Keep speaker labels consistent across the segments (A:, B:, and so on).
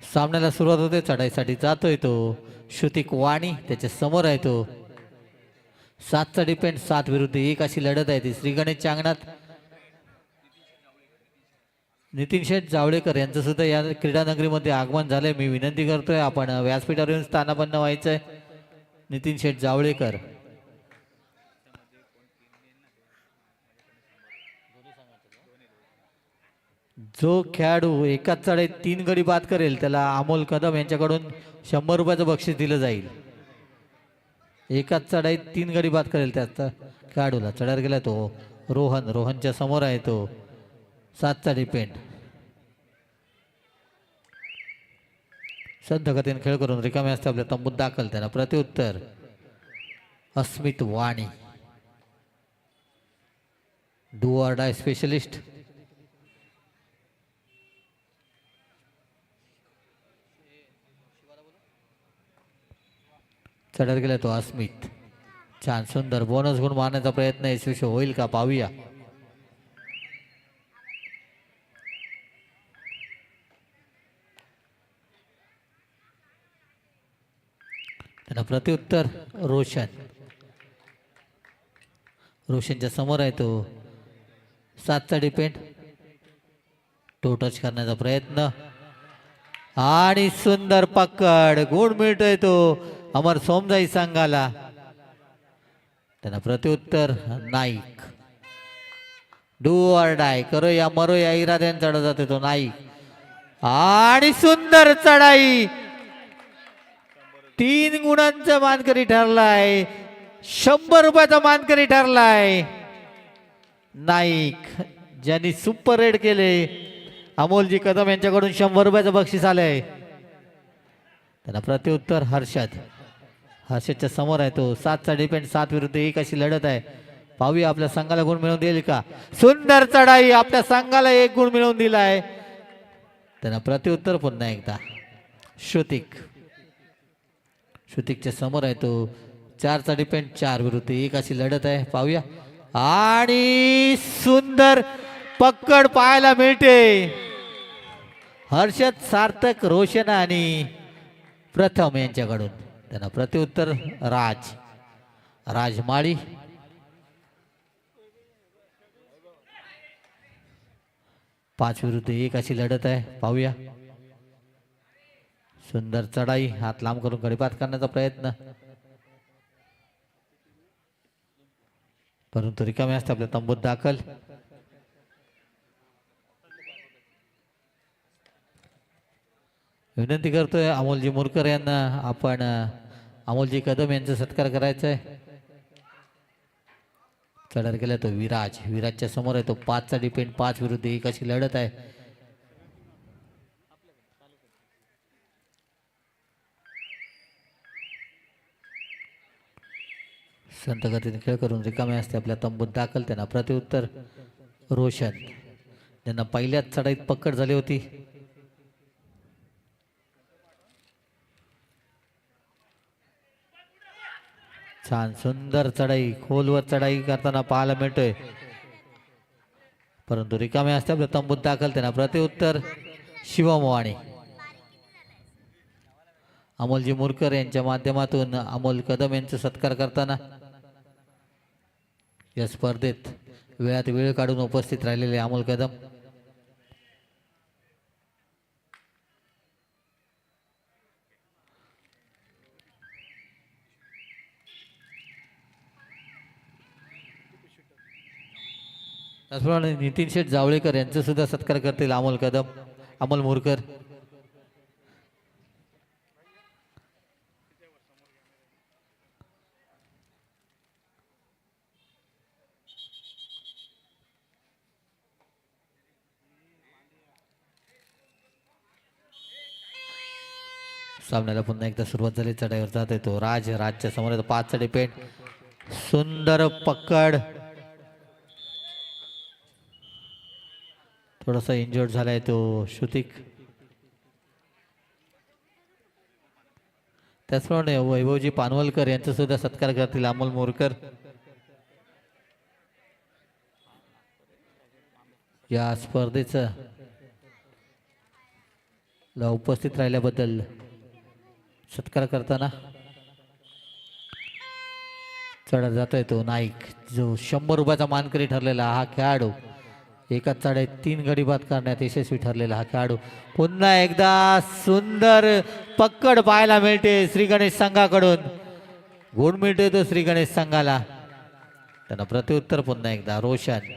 A: सामन्याला सुरुवात होते. चढाईसाठी जातोय तो श्रुतिक वाणी, त्याच्या समोर आहे तो 7चा डिपेंड. 7 विरुद्ध 1 अशी लढत आहे ती श्री गणेशच्या अंगणात. नितीन शेठ जावळेकर यांचं सुद्धा या क्रीडा नगरीमध्ये आगमन झालंय. मी विनंती करतोय आपण व्यासपीठावर येऊन स्थानापन्न व्हायचंय. नितीन शेठ जावळेकर. जो खेळाडू एकाच चढाईत 3 गडी बाद करेल त्याला अमोल कदम यांच्याकडून 100 रुपयाचं बक्षीस दिलं जाईल. एकाच चढाईत 3 गडी बाद करेल त्याचा खेळाडूला. चढायला गेला तो रोहन. रोहनच्या समोर आहे तो 7चा डिपेंड. संथ गतीने खेळ करून रिकामे असते आपल्या तंबूत दाखल. त्यांना प्रत्युत्तर अस्मित वाणी, डू ऑर डाय स्पेशलिस्ट. चढत गेला तो अस्मित. छान सुंदर बोनस गुण मारण्याचा प्रयत्न यशस्वी होईल का पाहूया. त्यांना प्रत्युत्तर रोशन. रोशनच्या समोर आहे तो 7चा डिपेंड. टो टच करण्याचा प्रयत्न आणि सुंदर पकड. गुण मिळतोय तो अमर सोमजाई संघाला. त्यांना प्रत्युत्तर नाईक. डू ऑर डाय, करो या मरो या इराद्याने चढत जाते तो नाईक. आणि सुंदर चढाई. 3 गुणांचा मानकरी ठरलाय. 100 रुपयाचा मानकरी ठरलाय नाईक, ज्यांनी सुपर रेड केले. अमोलजी कदम यांच्याकडून 100 रुपयाचं बक्षीस आलंय. त्यांना प्रत्युत्तर हर्षद. हर्षदच्या समोर आहे तो 7चा डिपेंड. 7 विरुद्ध 1 अशी लढत आहे. पाहूया आपल्या संघाला गुण मिळवून देईल का. सुंदर चढाई. आपल्या संघाला 1 गुण मिळवून दिलाय. त्यांना प्रत्युत्तर पुन्हा एकदा श्रुतिक. श्रुतिकच्या समोर आहे तो 4चा डिपेंड. 4 विरुद्ध 1 अशी लढत आहे. पाहूया. आणि सुंदर पकड पाहायला मिळते. हर्षद, सार्थक, रोशन आणि प्रथम यांच्याकडून. त्यांना प्रत्युत्तर राज. राजमाळी. पाच विरुद्ध 1 अशी लढत आहे. पाहूया. सुंदर चढाई. हात लांब करून गडीपात करण्याचा प्रयत्न, परंतु रिकामे असते आपल्या तंबूत दाखल. विनंती करतोय अमोलजी मोरकर यांना आपण अमोलजी कदम यांचा सत्कार करायचा आहे. चढायला गेला तो विराज. विराजच्या समोर आहे तो 5चा डिपेंड. 5 विरुद्ध 1 अशी लढत आहे. संत गतीने खेळ करून रिकामे असते आपल्या तंबूत दाखल. त्यांना प्रत्युत्तर रोशन, ज्यांना पहिल्याच चढाईत पकड झाली होती. छान सुंदर चढाई. खोलवर चढाई करताना पाहायला मिळतोय, परंतु रिकामे असते आपल्या तंबूत दाखल. त्यांना प्रत्युत्तर शिवम वाणी. अमोलजी मुरकर यांच्या माध्यमातून अमोल कदम यांचा सत्कार करताना या स्पर्धेत वेळात वेळ काढून उपस्थित राहिलेले अमोल कदम. त्याचप्रमाणे नितीन शेठ जावळेकर यांचा सुद्धा सत्कार करतील अमोल कदम, अमोल मुरकर. सामन्याला पुन्हा एकदा सुरुवात झाली. चढाईवर जात येतो राज. राजच्या समोर येतो 5चा डिपेंड. सुंदर पकड. थोडासा इंजर्ड झालाय तो श्रुतिक. त्याचप्रमाणे वैभवजी पानवलकर यांचा सुद्धा सत्कार करतील अमोल मोरकर. या स्पर्धेचं उपस्थित राहिल्याबद्दल सत्कार करताना चढत जातोय तो नाईक, जो 100 रुपयाचा मानकरी ठरलेला हा खेळाडू. एका चढाईत 3 गडी बाद करण्यात यशस्वी ठरलेला हा खेळाडू. पुन्हा एकदा सुंदर पकड पाहायला मिळते श्री गणेश संघाकडून. गुण मिळतोय तो श्री गणेश संघाला. त्यांना प्रत्युत्तर पुन्हा एकदा रोशन.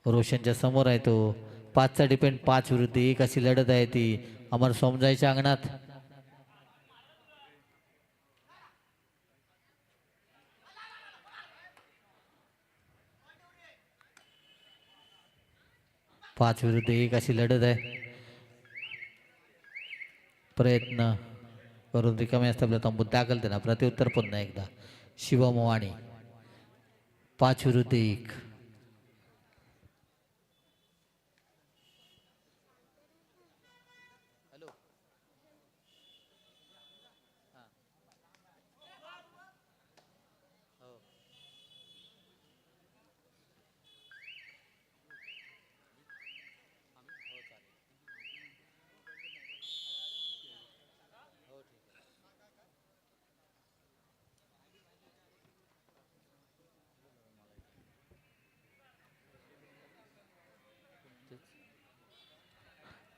A: रोशनच्या समोर आहे तो. 5चा डिपेंड 5 विरुद्ध 1 अशी लढत आहे ती अमर सोमजाईच्या अंगणात. पाच विरुद्ध 1 अशी लढत आहे. प्रयत्न करून रिकामे असतात आपल्या तंबूत दाखल. त्यांना प्रत्युत्तर पुन्हा एकदा शिवम वाणी. 5 विरुद्ध 1.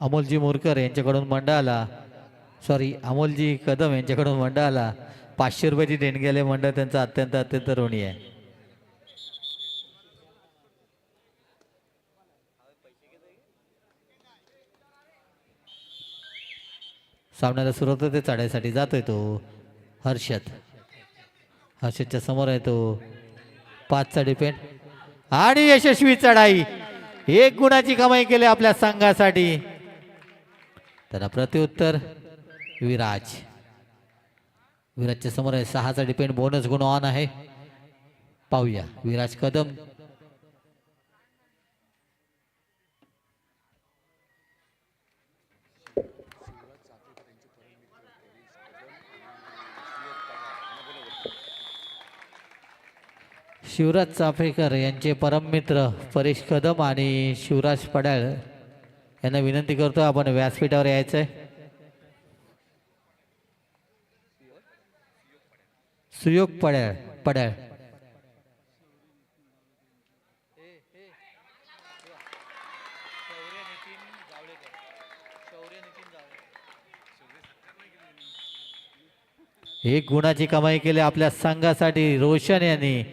A: अमोलजी मोरकर यांच्याकडून मंडळाला, सॉरी अमोलजी कदम यांच्याकडून मंडळाला 500 रुपयाची देणगी आले. मंडळ त्यांचा अत्यंत अत्यंत ऋणी आहे. सामन्याला सुरुवात होते. चढाईसाठी जातोय तो हर्षद. हर्षदच्या समोर आहे तो. 5चा डिपेंड आणि यशस्वी चढाई. 1 गुणाची कमाई केली आपल्या संघासाठी. त्याला प्रत्युत्तर विराज. विराजच्या समोर आहे 6चा डिपेंड. बोनस गुण ऑन आहे. पाहूया विराज कदम. शिवराज चाफेकर यांचे परममित्र परेश कदम आणि शिवराज पडाळ यांना विनंती करतो आपण व्यासपीठावर यायचंय. सुयोग पडाळ. एक गुणाची कमाई केली आपल्या संघासाठी रोशन यांनी.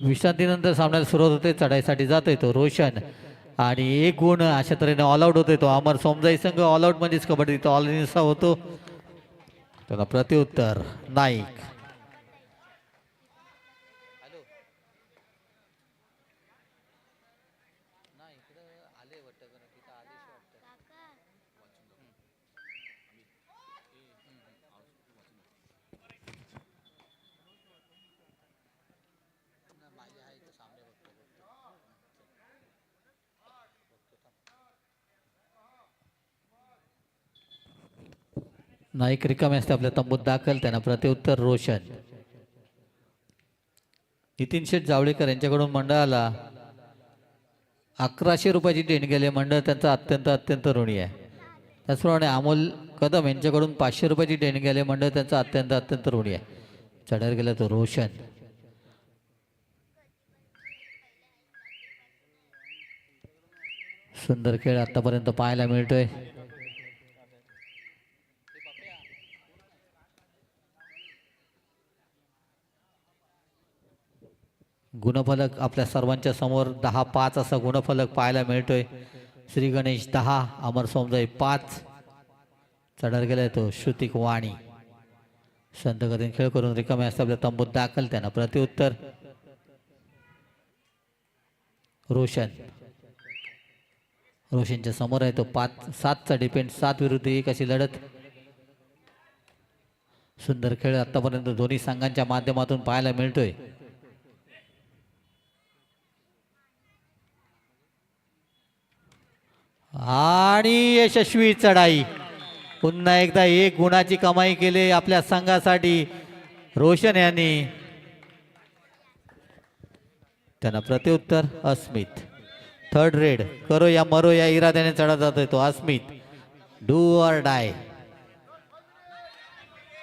A: विश्रांतीनंतर सामन्याला सुरुवात होते. चढाईसाठी जातोय तो रोशन आणि 1 गुण अशा तऱ्हेने ऑल आउट होतोय तो अमर सोमजाई संघ. ऑल आउट म्हणजेच कबड्डी तो ऑल इन असा होतो. त्याला प्रत्युत्तर नाईक. नाईक रिकामे असते आपल्या तंबूत दाखल. त्यांना प्रत्युत्तर रोशन. नितीन शेठ जावळेकर यांच्याकडून मंडळाला 1100 रुपयाची देणगी आली. मंडळ त्यांचा अत्यंत ऋणी आहे. त्याचप्रमाणे अमोल कदम यांच्याकडून 500 रुपयाची देणगी आली. मंडळ त्यांचा अत्यंत ऋणी आहे. चढायला गेला तो रोशन. सुंदर खेळ आतापर्यंत पाहायला मिळतोय. गुणफलक आपल्या सर्वांच्या समोर 10-5 असा गुणफलक पाहायला मिळतोय. श्री गणेश 10, अमर सोमजाई 5. चढायला गेलाय तो श्रुतिक वाणी. संत गतीने खेळ करून रिकामे असता आपल्या तंबूत दाखल. त्यांना प्रत्युत्तर रोशन. रोशनच्या समोर आहे तो 5-7चा डिपेंड. 7 विरुद्ध 1 अशी लढत. सुंदर खेळ आतापर्यंत दोन्ही संघांच्या माध्यमातून पाहायला मिळतोय. आणि यशस्वी चढाई. पुन्हा एकदा 1 गुणाची कमाई केली आपल्या संघासाठी रोशन यांनी. त्यांना प्रत्युत्तर अस्मित. थर्ड रेड करो या मरो या इराद्याने चढा जातोय तो Asmit. Do or die.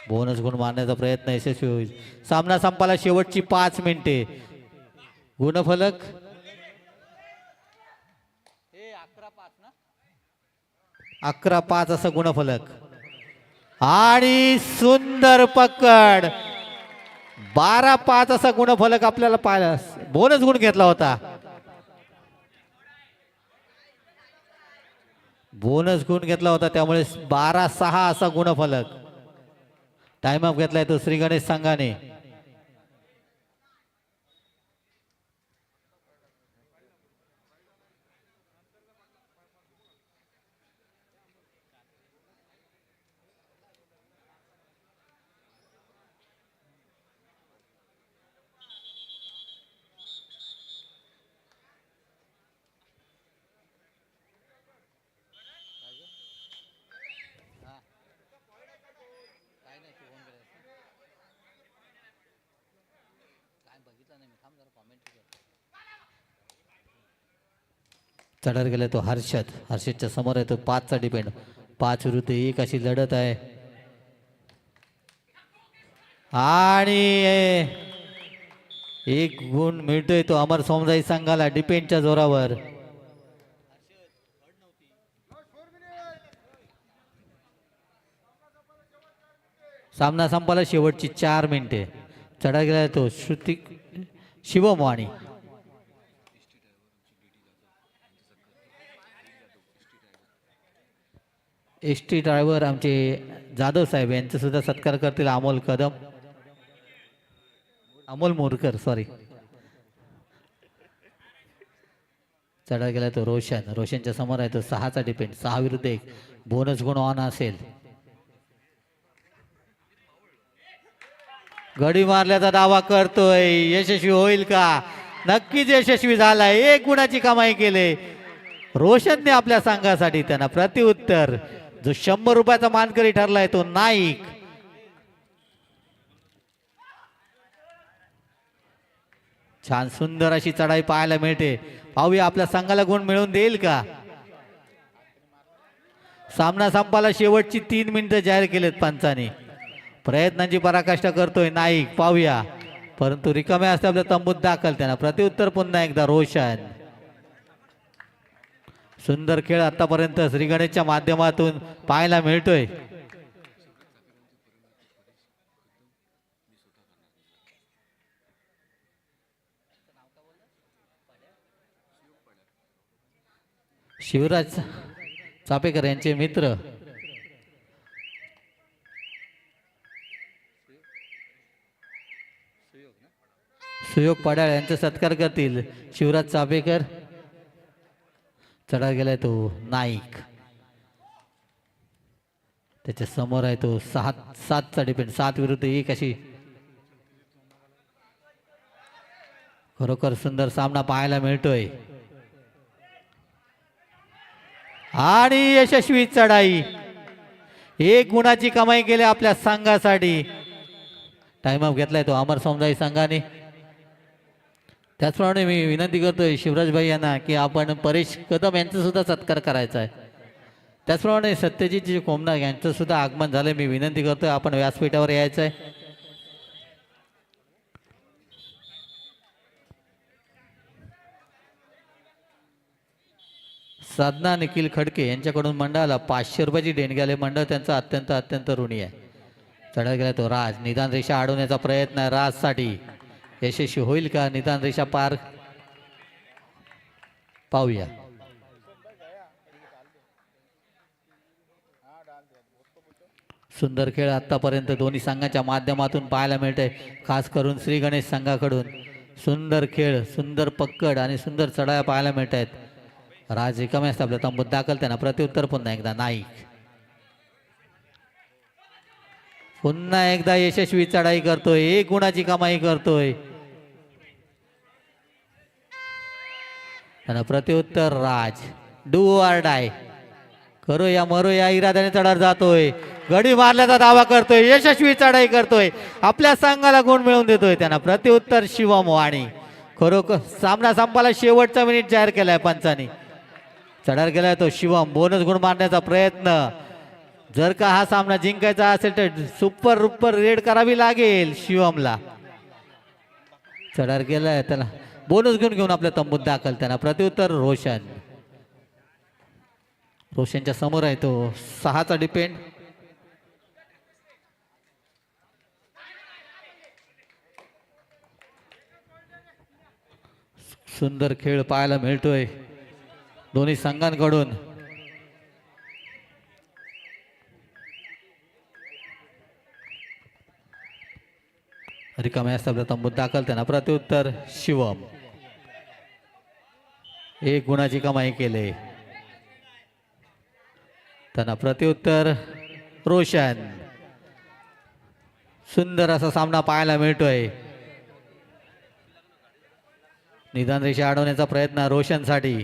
A: Bonus गुण मारण्याचा प्रयत्न यशस्वी होईल. सामना संपायला शेवटची 5 मिनिटे. गुणफलक 11-5 असं गुणफलक. आणि सुंदर पकड. 12-5 असा गुणफलक आपल्याला पाहिला. बोनस गुण घेतला होता. बोनस गुण घेतला होता त्यामुळे 12-6 असा गुणफलक. टाइम अप घेतलाय तो श्री गणेश संघाने. चढायला गेला तो हर्षद. हर्षदच्या समोर आहे तो 5चा डिपेंड. 5 विरुद्ध 1 अशी लढत आहे. आणि 1 गुण मिळतोय तो अमर सोमजाई संघाला डिपेंडच्या जोरावर. सामना संपायला शेवटची 4 मिनिटे. चढायला गेला तो श्रुतिक शिवमवाणी. एसटी ड्रायव्हर आमचे जाधव साहेब यांचा सुद्धा सत्कार करतील अमोल कदम. अमोल मोरकर सॉरी. चढा गेला तो रोशन. रोशनच्या समोर आहे तो 6चा डिपेंड. 6 विरुद्ध 1. बोनस गुण ऑन असेल. गडी मारल्याचा दावा करतोय. यशस्वी होईल का? नक्कीच यशस्वी झालाय. 1 गुणाची कमाई केली रोशनने आपल्या संघासाठी. त्यांना प्रत्युत्तर जो 100 रुपयाचा मानकरी ठरलाय तो नाईक. छान सुंदर अशी चढाई पाहायला मिळते. पाहूया आपल्या संघाला गुण मिळवून देईल का? सामना संपायला शेवटची 3 मिनिटं जाहीर केलेत पंचांनी. प्रयत्नांची पराकाष्ठा करतोय नाईक. पाहूया परंतु रिकामे असते आपल्या तंबूत दाखल. त्यांना प्रत्युत्तर पुन्हा एकदा रोशन. सुंदर खेळ आतापर्यंत श्री गणेशच्या माध्यमातून पाहायला मिळतोय. शिवराज चापेकर यांचे मित्र सुयोग पडाळ यांचा सत्कार करतील शिवराज चापेकर. चढा गेलाय तो नाईक. त्याच्या समोर आहे तो 7चा डिपेंड. 7 विरुद्ध 1 अशी खरोखर सुंदर सामना पाहायला मिळतोय. आणि यशस्वी चढाई. एक गुणाची कमाई केली आपल्या संघासाठी. टाइम ऑफ घेतलाय तो अमर समजाई संघाने. त्याचप्रमाणे मी विनंती करतोय शिवराज भाई यांना की आपण परेश कदम यांचा सुद्धा सत्कार करायचा आहे. त्याचप्रमाणे सत्यजितजी कोमनाग यांचं सुद्धा आगमन झालंय. मी विनंती करतोय आपण व्यासपीठावर यायचं आहे. साधना निखिल खडके यांच्याकडून मंडळाला 500 रुपयाची देणगी आली. मंडळ त्यांचा अत्यंत अत्यंत ऋणी आहे. चढा गेला तो राज. निदान रेषा अडवण्याचा प्रयत्न आहे राजसाठी. यशस्वी होईल का? निदान रेषा पार पाहूया. सुंदर खेळ आतापर्यंत दोन्ही संघाच्या माध्यमातून पाहायला मिळते. खास करून श्री गणेश संघाकडून सुंदर खेळ, सुंदर पक्कड आणि सुंदर चढाया पाहायला मिळत आहेत. राज रिकामे असतात आपल्या तंबूत दाखल. त्यांना प्रत्युत्तर पुन्हा एकदा नाईक. पुन्हा एकदा यशस्वी चढाई करतोय. एक गुणाची कमाई करतोय. त्यांना प्रत्युत्तर राज. डू ऑर डाय, करो या मरो या इराद्याने चढार जातोय. गडी मारल्याचा दावा करतोय. यशस्वी चढाई करतोय. आपल्या संघाला गुण मिळवून देतोय. त्यांना प्रत्युत्तर शिवम वाणी. खरोखर सामना संपाला शेवटचा मिनिट जाहीर केलाय पंचांनी. चढार केलाय तो शिवम. बोनस गुण मारण्याचा प्रयत्न. जर का हा सामना जिंकायचा असेल तर सुपर रुपर रेड करावी लागेल शिवमला. चढार केलाय. त्याला बोनस घेऊन आपल्या तंबूत दाखल. त्यांना प्रत्युत्तर रोशन. रोशनच्या समोर आहे तो 6चा डिपेंड. सुंदर खेळ पाहायला मिळतोय दोन्ही संघांकडून. रिकामे असतात तंबूत दाखल. त्यांना प्रत्युत्तर शिवम. एक गुणाची कमाई केले. त्यांना प्रत्युत्तर रोशन. सुंदर असा सामना पाहायला मिळतोय. निदान रेषा अडवण्याचा प्रयत्न रोशनसाठी.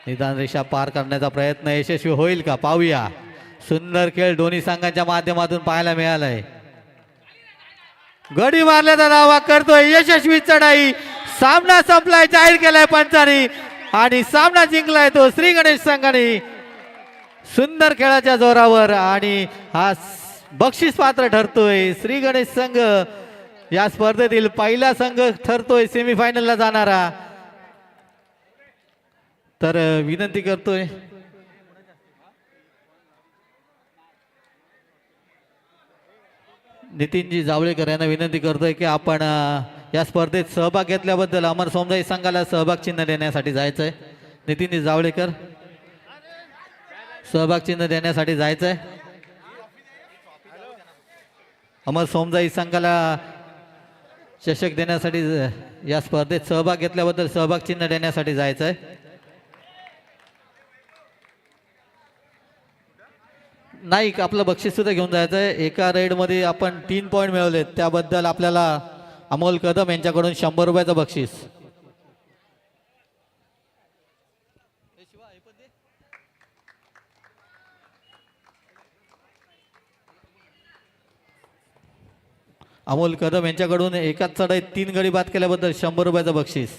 A: निदान रेषा पार करण्याचा प्रयत्न यशस्वी होईल का? पाहूया. सुंदर खेळ दोन्ही संघांच्या माध्यमातून पाहायला मिळालाय. गडी मारल्याचा दावा करतोय. यशस्वी चढाई. सामना संपलाय जाहीर केलाय पंचांनी आणि सामना जिंकलाय तो श्री गणेश संघाने सुंदर खेळाच्या जोरावर. आणि हा बक्षीस पात्र ठरतोय. श्री गणेश संघ या स्पर्धेतील पहिला संघ ठरतोय सेमीफायनलला जाणारा. तर विनंती करतोय नितीनजी जावळेकर यांना विनंती करतोय की आपण या स्पर्धेत सहभाग घेतल्याबद्दल अमर सोमजाई संघाला सहभाग चिन्ह देण्यासाठी जायचंय. नितीनजी जावळेकर सहभाग चिन्ह देण्यासाठी जायचंय. अमर सोमजाई संघाला चषक देण्यासाठी या स्पर्धेत सहभाग घेतल्याबद्दल सहभाग चिन्ह देण्यासाठी जायचंय. नाही आपलं बक्षीस सुद्धा घेऊन जायचंय. एका रेडमध्ये आपण 3 पॉईंट मिळवलेत त्याबद्दल आपल्याला अमोल कदम यांच्याकडून 100 रुपयाचं बक्षीस. अमोल कदम यांच्याकडून एकाच चढाईत 3 गडी बाद केल्याबद्दल 100 रुपयाचं बक्षीस.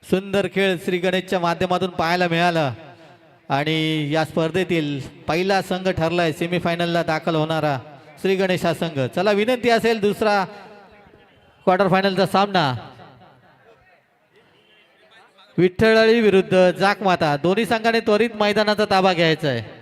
A: सुंदर खेळ श्री गणेशच्या माध्यमातून पाहायला मिळाला आणि या स्पर्धेतील पहिला संघ ठरलाय सेमीफायनलला दाखल होणारा श्री गणेश हा संघ. चला विनंती असेल दुसरा क्वार्टर फायनलचा सामना विठ्ठळी विरुद्ध जाकमाता. दोन्ही संघाने त्वरित मैदानाचा ताबा घ्यायचा आहे.